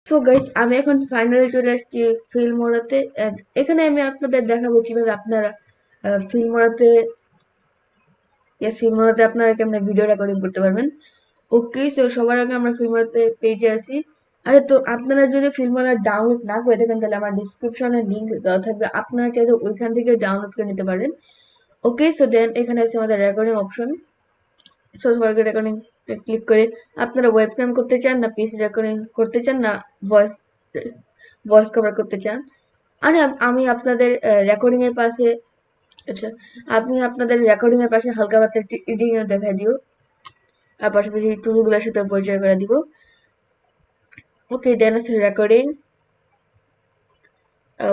So guys, আমি এখন finally চলে আসছি ফিল্মোরাতে। এন্ড এখানে আমি আপনাদের দেখাবো কিভাবে আপনারা ফিল্মোরাতে ফিল্মোরাতে আপনারা কেমনে ভিডিও রেকর্ডিং করতে পারবেন। ওকে, সো সবার আগে আমরা ফিল্মোরাতে পেজে আসি। আরে তো আপনারা যদি ফিল্মোরা ডাউনলোড না করে থাকেন তাহলে আমার ডিসক্রিপশনে লিংক দেওয়া থাকবে, আপনারা চাইলে ওইখান থেকে ডাউনলোড করে নিতে পারেন। ওকে, সো দেন এখানে আছে আমাদের রেকর্ডিং অপশন। সো সবার আগে রেকর্ডিং ক্লিক করে আপনারা ওয়েবক্যাম করতে চান না পিসি রেকর্ডিং করতে চান না ভয়েস ভয়েস কভার করতে চান। আরে আমি আপনাদের রেকর্ডিং এর পাশে, আচ্ছা, আপনি আপনাদের রেকর্ডিং এর পাশে হালকা পাতলা একটু এডিটিং এর দেখা দিও, আর পাশাপাশি টুলগুলোর সাথে পরিচয় করে দিব। ওকে, দেন আছে রেকর্ডিং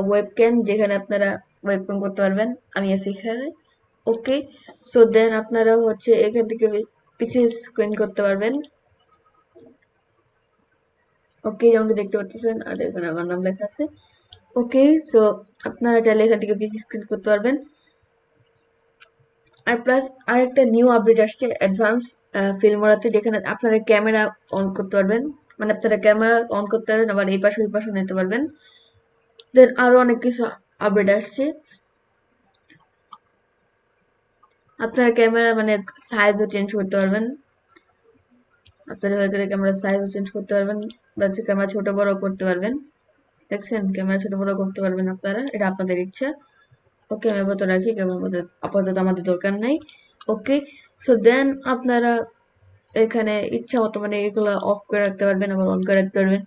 ওয়েবক্যাম, যেখানে আপনারা ওয়েবক্যাম করতে পারবেন। আমি আছি এখানে। ওকে, সো দেন আপনারা হচ্ছে এখান থেকে পিসি স্ক্রিন করতে পারবেন। ওকে, যেমন দেখতে পাচ্ছেন, আর এখানে আমার নাম লেখা আছে। ওকে, সো আপনারা চাইলে এখান থেকে পিসি স্ক্রিন করতে পারবেন। আর প্লাস আরেকটা নিউ আপডেট আসছে অ্যাডভান্স ফিল্মোরাতে, যেখানে আপনারা ক্যামেরা অন করতে পারবেন, মানে আপনারা ক্যামেরা অন করতে পারবেন, আবার এই পাশে ওই পাশে নিতে পারবেন। দেন আরো অনেক কিছু আপডেট আসছে। আপনারা ক্যামেরা মানে সাইজও চেঞ্জ করতে পারবেন, আপনারা ক্যামেরার সাইজও চেঞ্জ করতে পারবেন, বা ক্যামেরা ছোট বড় করতে পারবেন। দেখছেন, ক্যামেরা ছোট বড় করতে পারবেন আপনারা, এটা আপনাদের ইচ্ছা। ওকে, আমি আপাতত রাখি, ক্যামেরা আপাতত আমাদের দরকার নাই। ওকে, সো দেন আপনারা এখানে ইচ্ছা মতো মানে এগুলো অফ করে রাখতে পারবেন, আবার অন করে রাখতে পারবেন।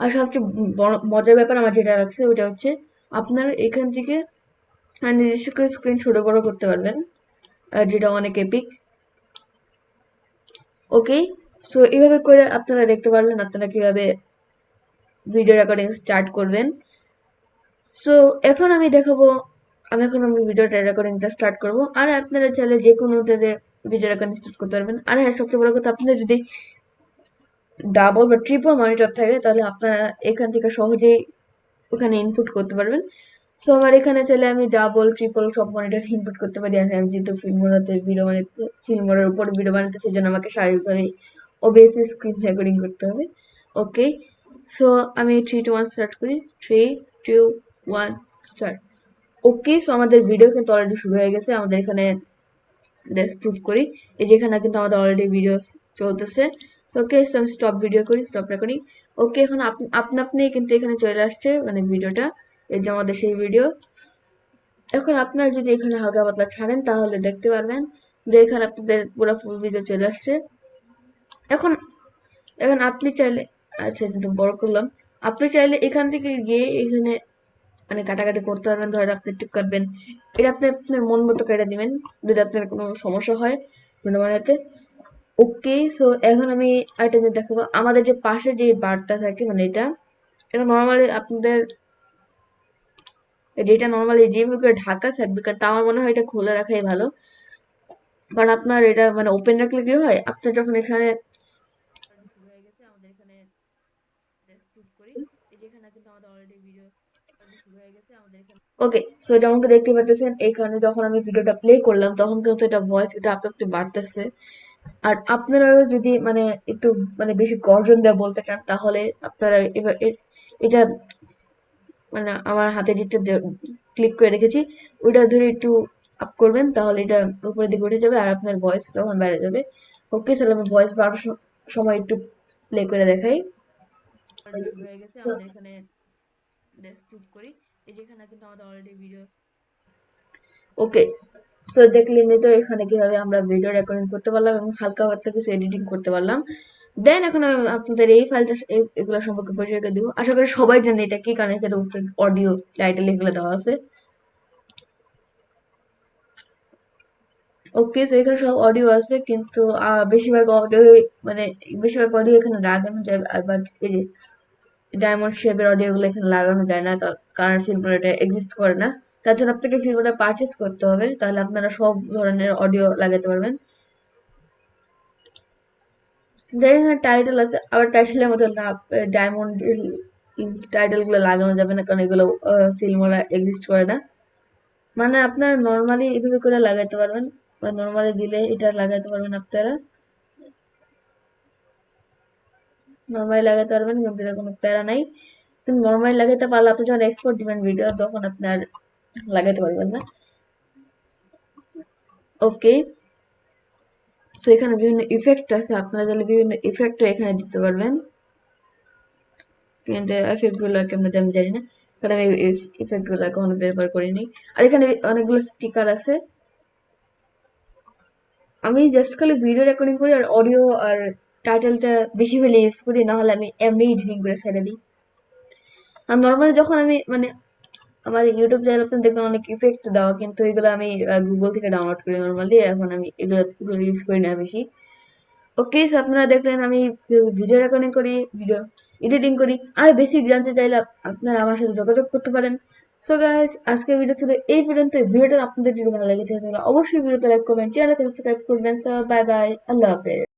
আর সবচেয়ে বড় মজার ব্যাপার আমার যেটা লাগছে ওটা হচ্ছে আপনারা এখান থেকে নিজস্ব করে স্ক্রিন ছোট বড় করতে পারবেন, যেটা অনেক এপিক। ওকে, সো এইভাবে করে আপনারা দেখতে পারলেন আপনারা কিভাবে ভিডিও রেকর্ডিং স্টার্ট করবেন। সো এখন আমি দেখাবো, আমি ভিডিওটা রেকর্ডিংটা স্টার্ট করব। আর আপনারা চাইলে যে কোনোটাতে ভিডিও রেকর্ডিং স্টার্ট করতে পারবেন। আর হ্যাঁ, সবচেয়ে বড় কথা, আপনারা যদি ডাবল বা ট্রিপল মনিটর থাকে তাহলে আপনারা এখান থেকে সহজেই ওখানে ইনপুট করতে পারবেন। সো আমার এখানে চাইলে আমি ডাবল ট্রিপল সব মনিটর ইনপুট করতে পারি। আর আমি যেহেতু ফিল্মোরার উপর ভিডিও বানাতে, সেই জন্য আমাকে স্বাভাবিকভাবেই ওবিএস স্ক্রিন রেকর্ডিং করতে হবে। ওকে, সো আমি 3 2 1 স্টার্ট করি। 3 2 1 স্টার্ট। ওকে, সো আমাদের ভিডিও কিন্তু অলরেডি শুরু হয়ে গেছে। আমাদের এখানে প্রুফ করি, এই যে এখানে কিন্তু আমাদের অলরেডি ভিডিও চলতেছে। সো ওকে, সো আমি স্টপ ভিডিও করি, স্টপ রেকর্ডিং। ওকে, এখন আপনি কিন্তু এখানে চলে আসছে মানে ভিডিওটা, এই যে আমাদের সেই ভিডিও। এখন আপনারা যদি এখানে হালকা পাতলা ছাড়েন তাহলে দেখতে পারবেন যে এখানে আপনাদের পুরো ফুল ভিডিও চলে আসছে। এখন এখন আপনি চাইলে, আচ্ছা একটু বড় করলাম, আপনি চাইলে এখান থেকে গিয়ে এখানে মানে কাটাকাটি করতে পারবেন। ধরেন আপনি একটু কাটবেন, এটা আপনি আপনার মন মতো কেটে দিবেন যদি আপনার কোনো সমস্যা হয় ভিডিও বানাতে। ওকে, সো এখন আমি আরেকটা জিনিস দেখাবো। আমাদের যে পাশে যে বারটা থাকে মানে এটা এটা নর্মালি আপনাদের, যেটা নর্মালি যেভাবে করে ঢাকা থাকবে, কারণ তা আমার মনে হয় এটা খোলা রাখাই ভালো। কারণ আপনার এটা মানে ওপেন রাখলে কি হয়, আপনার যখন এখানে শুরু হয়ে গেছে আমাদের এখানে ক্লিক করি, এই যে এখানে কিন্তু আমাদের অলরেডি ভিডিও শুরু হয়ে গেছে আমাদের এখানে। ওকে, সো যেমনটা দেখতে পাচ্ছেন এখানে যখন আমি ভিডিওটা প্লে করলাম তখন কিন্তু এটা ভয়েস এটা আপনি একটু বাড়তেছে। আর আপনারা যদি মানে একটু মানে বেশি গর্জন দিয়ে বলতে চান তাহলে আপনারা এবার এটা মানে আমার হাতে যেটা ক্লিক করে রেখেছি ওইটা ধরে একটু আপ করবেন, তাহলে এটা উপরের দিকে উঠে যাবে আর আপনার ভয়েস তখন বেড়ে যাবে। ওকে, তাহলে আমি ভয়েস বাড়ানোর সময় একটু প্লে করে দেখাই। শুরু হয়ে গেছে আমাদের এখানে ক্লিক করি, এই যেখানে কিন্তু আমাদের অলরেডি ভিডিও। ওকে, সো দেখলেন তো এখানে কিভাবে আমরা ভিডিও রেকর্ডিং করতে পারলাম এবং হালকা পাতলা কিছু এডিটিং করতে পারলাম। দেন এখন আমি আপনাদের এই ফাইলটা এগুলো সম্পর্কে পরিচয় করে দিব। আশা করি সবাই জানে এটা কি, কারণ এখানে অডিও টাইটেল এগুলো দেওয়া আছে। ওকে, সো এখানে সব অডিও আছে, কিন্তু বেশিরভাগ অডিও মানে বেশিরভাগ অডিও এখানে লাগানো যায়, বাট এই যে ডায়মন্ড শেপের অডিও গুলো এখানে লাগানো যায় না, তার কারণ ফিল্মটা এটা এক্সিস্ট করে না। তার জন্য আপনাকে ফিল্মটা পারচেস করতে হবে, তাহলে আপনারা সব ধরনের অডিও লাগাতে পারবেন। যাই এখানে টাইটেল আছে, আবার টাইটেলের মধ্যে না ডায়মন্ড টাইটেল গুলো লাগানো যাবে না, কারণ এগুলো ফিল্মরা এক্সিস্ট করে না। মানে আপনারা নর্মালি এভাবে করে লাগাইতে পারবেন, বা নর্মালি দিলে এটা লাগাইতে পারবেন আপনারা। নরমালি লাগাতে পারবেন, কিন্তু এটা কোনো প্যারা নাই। কিন্তু নরমালি লাগাতে পারলে আপনি যখন এক্সপোর্ট দিবেন ভিডিও, তখন আপনি আর লাগাতে পারবেন না। ওকে, সো এখানে বিভিন্ন ইফেক্ট আছে, আপনারা চাইলে বিভিন্ন ইফেক্টও এখানে দিতে পারবেন, কিন্তু এফেক্ট গুলো কেমন আমি জানি না, কারণ আমি ইফেক্ট গুলো কখনো ব্যবহার করিনি। আর এখানে অনেকগুলো স্টিকার আছে। আমি জাস্ট খালি ভিডিও রেকর্ডিং করি আর অডিও আর টাইটেলটা বেশি হলে ইউজ করি, না হলে আমি এমনি এডিটিং করে ছেড়ে দিই। আর নর্মালি যখন আমি মানে আমার ইউটিউব চ্যানেল আপনি দেখবেন অনেক ইফেক্ট দেওয়া, কিন্তু এগুলো আমি গুগল থেকে ডাউনলোড করি নর্মালি, এখন আমি এগুলো ইউজ করি না বেশি। ওকে, সো আপনারা দেখলেন আমি ভিডিও রেকর্ডিং করি, ভিডিও এডিটিং করি। আর বেসিক জানতে চাইলে আপনারা আমার সাথে যোগাযোগ করতে পারেন। সো গাইস, আজকের ভিডিও ছিল এই পর্যন্ত। ভিডিওটা আপনাদের যদি ভালো লেগে থাকে তাহলে অবশ্যই ভিডিওতে লাইক করবেন, চ্যানেলকে সাবস্ক্রাইব করবেন। সো বাই বাই, আল্লাহ হাফেজ।